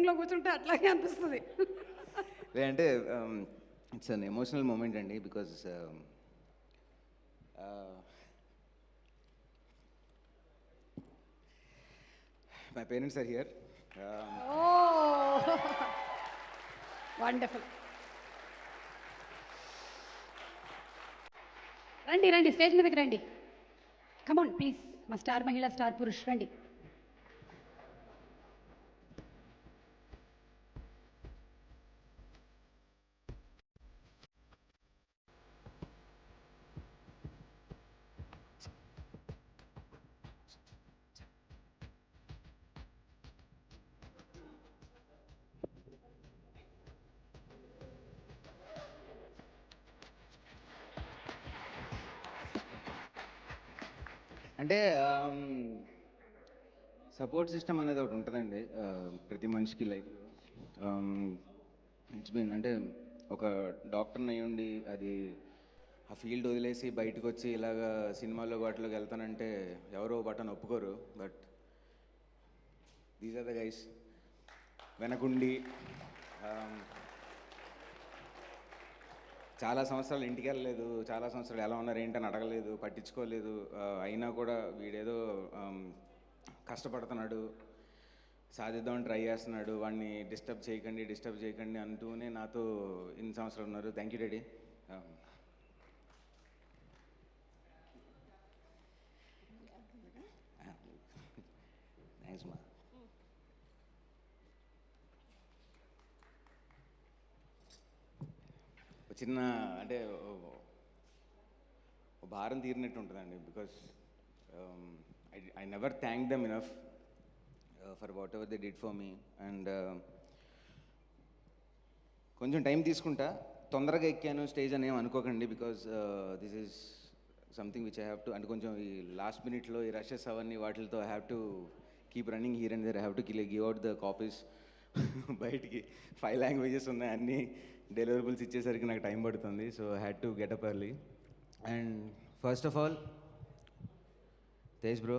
సీట్లో కూర్చుంటే అట్లాగే అనిపిస్తుంది. లేదంటే ఇట్స్ అన్ ఎమోషనల్ మూమెంట్ అండి, because my parents are here. Oh wonderful. రండి రండి, స్టేజ్ మీదకి రండి. కమాన్ ప్లీజ్, మా స్టార్ మహిళ, స్టార్ పురుష్ రండి. అంటే సపోర్ట్ సిస్టమ్ అనేది ఒకటి ఉంటుందండి ప్రతి మనిషికి లైఫ్లో. ఇట్స్ బీన్ అంటే ఒక డాక్టర్ని అయ్యి ఉండి అది ఆ ఫీల్డ్ వదిలేసి బయటకు వచ్చి ఇలాగా సినిమాల్లో వాటిలోకి వెళ్తానంటే ఎవరో బటన్ ఒప్పుకోరు. But these are the guys వెనకుండి చాలా సంవత్సరాలు ఇంటికి వెళ్ళలేదు, చాలా సంవత్సరాలు ఎలా ఉన్నారు ఏంటని అడగలేదు, పట్టించుకోలేదు. అయినా కూడా వీడేదో కష్టపడుతున్నాడు, సాధిద్దామని ట్రై చేస్తున్నాడు, వాడిని డిస్టర్బ్ చేయకండి అంటూనే నాతో ఇన్ని సంవత్సరాలు ఉన్నారు. Thank you daddy. థ్యాంక్స్ మా. చిన్న అంటే భారం తీరినట్టు ఉంటుందండి, because I never thank them enough for whatever they did for me. And కొంచెం టైం తీసుకుంటా, తొందరగా ఎక్కాను స్టేజ్ అని ఏం అనుకోకండి, because this is something which I have to, అంటే కొంచెం ఈ లాస్ట్ మినిట్లో ఈ రషెస్ అవన్నీ వాటితో I have to keep running here and there. I have to give out the copies. బయటికి 5 లాంగ్వేజెస్ ఉన్నాయి, అన్నీ డెలివరబుల్స్ ఇచ్చేసరికి నాకు టైం పడుతుంది. So I had to get up early. And first of all Tej bro,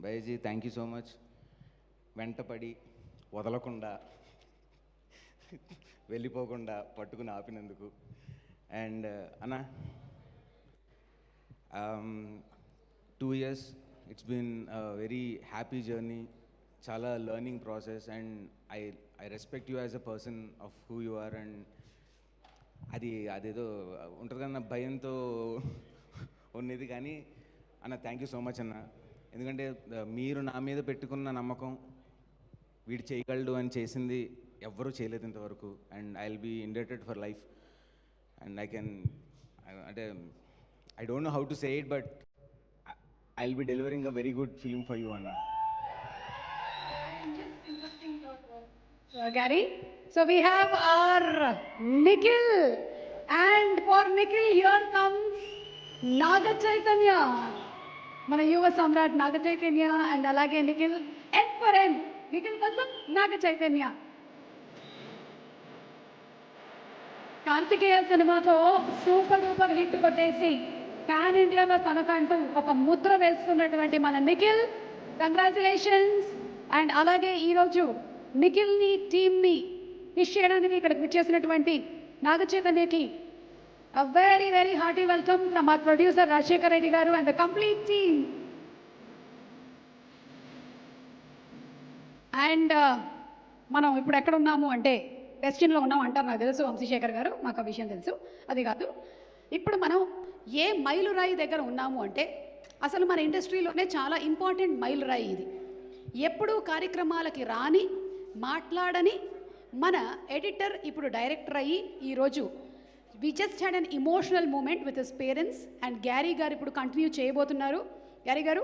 బైజీ, thank you so much. వెంటపడి వదలకుండా వెళ్ళిపోకుండా పట్టుకుని ఆపినందుకు. అండ్ అన్న 2 years, it's been very happy journey, చాలా learning process. And I respect you as a person of who you are. And అదేదో ఉంటుంది కన్నా భయంతో ఉన్నది, కానీ అన్న థ్యాంక్ యూ సో మచ్ అన్న. ఎందుకంటే మీరు నా మీద పెట్టుకున్న నమ్మకం, వీడు చేయగలడు అని చేసింది ఎవ్వరూ చేయలేదు ఇంతవరకు. And I will be indebted for life. And అంటే I don't know how to say it, but I will be delivering a very good film for you అన్న. Gary, so we have our Nikhil, and for Nikhil here comes Naga Chaitanya, మన యువ సమ్రాట్ Naga Chaitanya. And అలాగే నిఖిల్ నిఖిల్ కోసం నాగ చైతన్య. కార్తికేయ సినిమాతో super duper hit కొట్టేసి pan ఇండియాలో తనకంటూ ఒక ముద్ర వేసుకున్నటువంటి మన నిఖిల్, కంగ్రాచులేషన్స్. అండ్ అలాగే ఈరోజు నిఖిల్ని టీమ్ని విష్ చేయడానికి ఇక్కడికి వచ్చేసినటువంటి నాగ చైతన్యకి a very very hearty welcome from our producer Rajshekar Reddy garu and the complete team. And మనం ఇప్పుడు ఎక్కడ ఉన్నాము అంటే డెస్టిన్లో ఉన్నాం అంటారు, నాకు తెలుసు వంశీశేఖర్ గారు, మాకు ఆ విషయం తెలుసు. అది కాదు, ఇప్పుడు మనం ఏ మైలురాయి దగ్గర ఉన్నాము అంటే అసలు మన ఇండస్ట్రీలోనే చాలా ఇంపార్టెంట్ మైలురాయి ఇది. ఎప్పుడూ కార్యక్రమాలకి రాని, మాట్లాడని మన ఎడిటర్ ఇప్పుడు డైరెక్టర్ అయ్యి ఈరోజు we just had an emotional moment with his parents, and Gary garu ippudu continue cheyabothunnaru. Gary garu,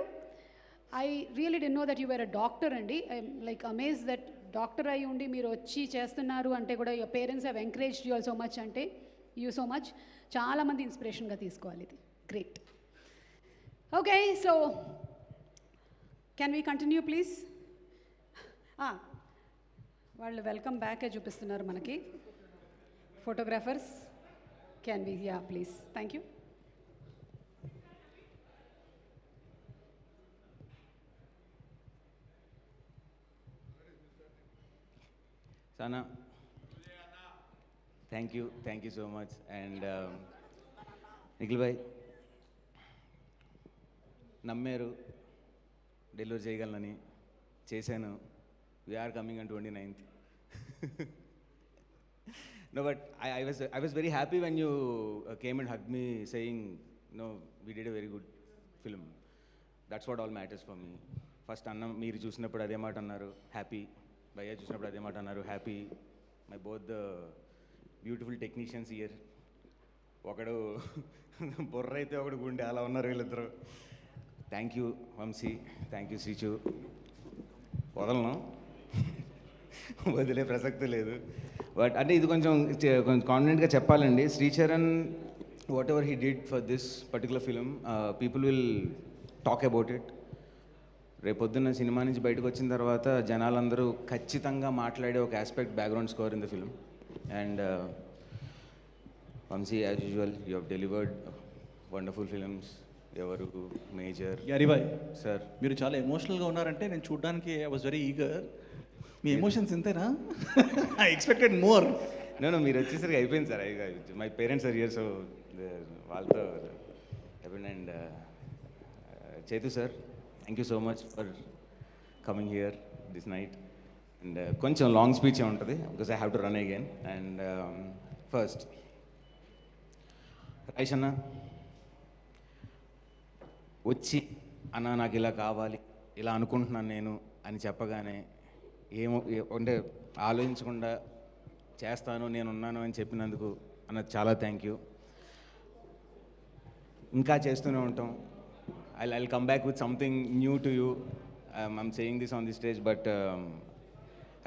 I really didn't know that you were a doctor andi. I'm like amazed that doctor ayi undi meer vachi chestunnaru ante kuda your parents have encouraged you all so much, ante you so much chaala mandi inspiration ga teeskovali. Idi great. Okay, so can we continue please? వాళ్ళు welcome back చూపిస్తున్నారు మనకి photographers. Can we? Yeah, please. Thank you. Sana, thank you so much. And Nikhil bhai, నమ్మారు delivery చేయగలనని, చేశాను. We're coming on 29th. No, but I was very happy when you came and hugged me saying, no, we did a very good film. That's what all matters for me. First అన్న మీరు చూసినప్పుడు అదే మాట అన్నారు, happy. భయ్య చూసినప్పుడు అదే మాట అన్నారు, happy. My both the beautiful technicians year. ఒకడు బుర్ర అయితే ఒకడు గుండె, అలా ఉన్నారు వీళ్ళిద్దరు. Thank you Vamsi, thank you Srichu. వదలను, వదిలే ప్రసక్తి లేదు. బట్ అంటే ఇది కొంచెం కాన్ఫిడెంట్గా చెప్పాలండి. Sricharan, whatever he did for this particular film, people will talk about it. రేపొద్దున్న సినిమా నుంచి బయటకు వచ్చిన తర్వాత జనాలందరూ ఖచ్చితంగా మాట్లాడే ఒక aspect background score in the film. And Vamsi, as usual you have delivered wonderful films. ఎవరు మేజర్ హరిభాయ్ సార్, మీరు చాలా ఎమోషనల్గా ఉన్నారంటే నేను చూడడానికి ఐ వాజ్ వెరీ ఈగర్. మీ ఎమోషన్స్ ఇంతేనా? I expected more. నేను మీరు వచ్చేసరికి అయిపోయింది sir. My parents are here, so వాళ్ళతో అండ్ చేతు sir, thank you so much for coming here this night. And కొంచెం లాంగ్ స్పీచ్ ఉంటుంది because I have to run again. And first రైష్ అన్న వచ్చి, అన్న నాకు ఇలా కావాలి, ఇలా అనుకుంటున్నాను నేను అని చెప్పగానే అంటే ఆలోచించకుండా చేస్తాను, నేనున్నాను అని చెప్పినందుకు అన్న చాలా థ్యాంక్ యూ. ఇంకా చేస్తూనే ఉంటాం. I'll come back with something new to you. I'm saying this on the stage, but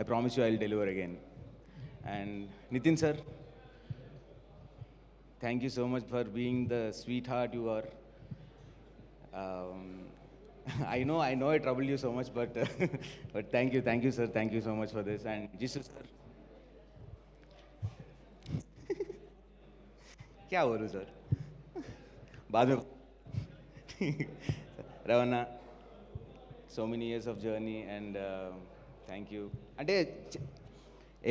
I promise you I'll deliver again. And Nitin sir, thank you so much for being the sweetheart you are. I know I troubled you so much, but but thank you sir, thank you so much for this. And Jisu sir, क्या बोलूं sir, बाद में. Ravana, so many years of journey, and thank you. అంటే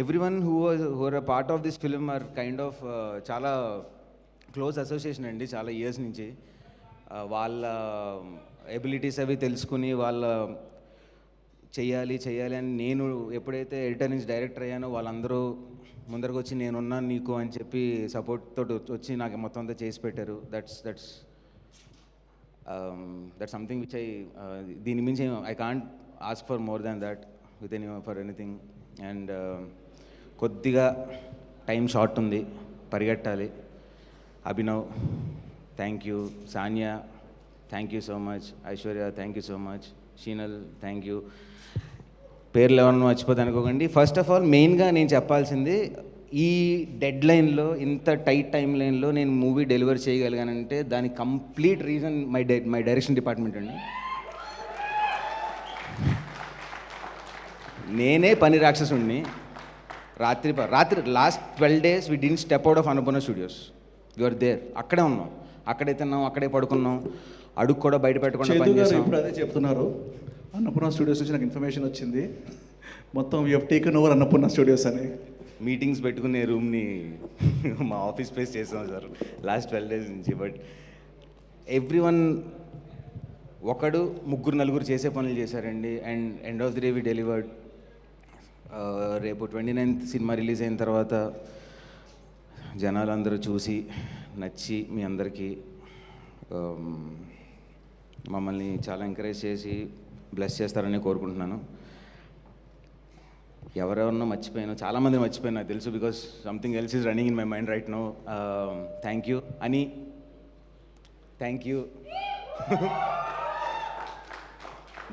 everyone who are a part of this film are kind of చాలా close association అండి, చాలా years నుంచి. వాళ్ళ ఎబిలిటీస్ అవి తెలుసుకుని వాళ్ళ చెయ్యాలి అని నేను ఎప్పుడైతే ఎడిటర్ నుంచి డైరెక్టర్ అయ్యానో వాళ్ళందరూ ముందరకు వచ్చి నేనున్నాను నీకు అని చెప్పి సపోర్ట్ తోటి వచ్చి నాకు మొత్తం అంతా చేసి పెట్టారు. దట్స్ సంథింగ్ విచ్ దీని మించి I can't ask for more than that with for anything. And కొద్దిగా టైం షార్ట్ ఉంది, పరిగెట్టాలి. Abhinav, thank you. Sania, thank you so much. Aishwarya, thank you so much. Sheenal, thank you. పేర్లు ఎవరన్నా మర్చిపోతే అనుకోకండి. ఫస్ట్ ఆఫ్ ఆల్ మెయిన్గా నేను చెప్పాల్సింది, ఈ డెడ్ లైన్లో, ఇంత టైట్ టైం లైన్లో నేను మూవీ డెలివర్ చేయగలిగానంటే దానికి complete reason my direction department అండి. నేనే పని రాక్షసుడిని. రాత్రి last 12 days we didn't step out of Annapurna Studios. We were there. అక్కడే ఉన్నాం, అక్కడే తిన్నాం, అక్కడే పడుకున్నాం, అడుగు కూడా బయట పెట్టకుండా పనిచేసాం. ఇప్పుడు అదే చెప్తున్నారు. అన్నపూర్ణ స్టూడియోస్ నుంచి నాకు ఇన్ఫర్మేషన్ వచ్చింది, మొత్తం you have taken over Annapurna studios అని. మీటింగ్స్ పెట్టుకునే రూమ్ని మా ఆఫీస్ స్పేస్ చేసాం సార్ లాస్ట్ 12 days నుంచి. బట్ ఎవ్రీవన్ ఒకడు, ముగ్గురు, నలుగురు చేసే పనులు చేశారండి. And end of the day we delivered. రేపు 29th సినిమా రిలీజ్ అయిన తర్వాత జనాలందరూ చూసి నచ్చి మీ అందరికీ మమ్మల్ని చాలా ఎంకరేజ్ చేసి బ్లెస్ చేస్తారని కోరుకుంటున్నాను. ఎవరెవరినో మర్చిపోయాను, చాలామంది మర్చిపోయాను నాకు తెలుసు, because something else is running in my mind right no. Thank you అని, thank you.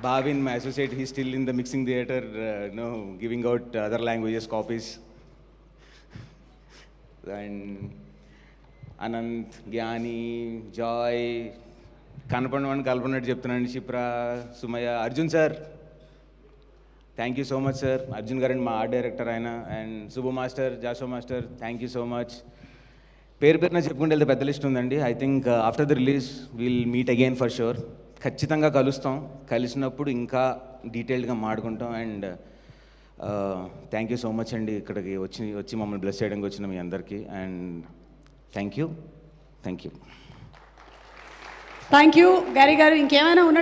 Bhavin, my associate, he's still in the mixing theater, giving out other languages copies. And Anant, Gyani, Joy, కనపడిన కల్పనట్టు చెప్తున్నాను. Shipra, Sumayya, Arjun sir, thank you so much sir. Arjun గారు మా art director ఆయన. And Subbu master, జాషో master, thank you so much. పేరున చెప్పుకుంటే వెళ్తే పెద్ద list ఉందండి. I think after the release will meet again for sure. ఖచ్చితంగా కలుస్తాం, కలిసినప్పుడు ఇంకా డీటెయిల్డ్గా మాట్లాడుకుంటాం. And thank you so much అండి ఇక్కడికి వచ్చి మమ్మల్ని బ్లెస్ చేయడానికి వచ్చిన మీ అందరికీ. And thank you. Thank you గారి గారు. ఇంకేమైనా ఉన్నట్టు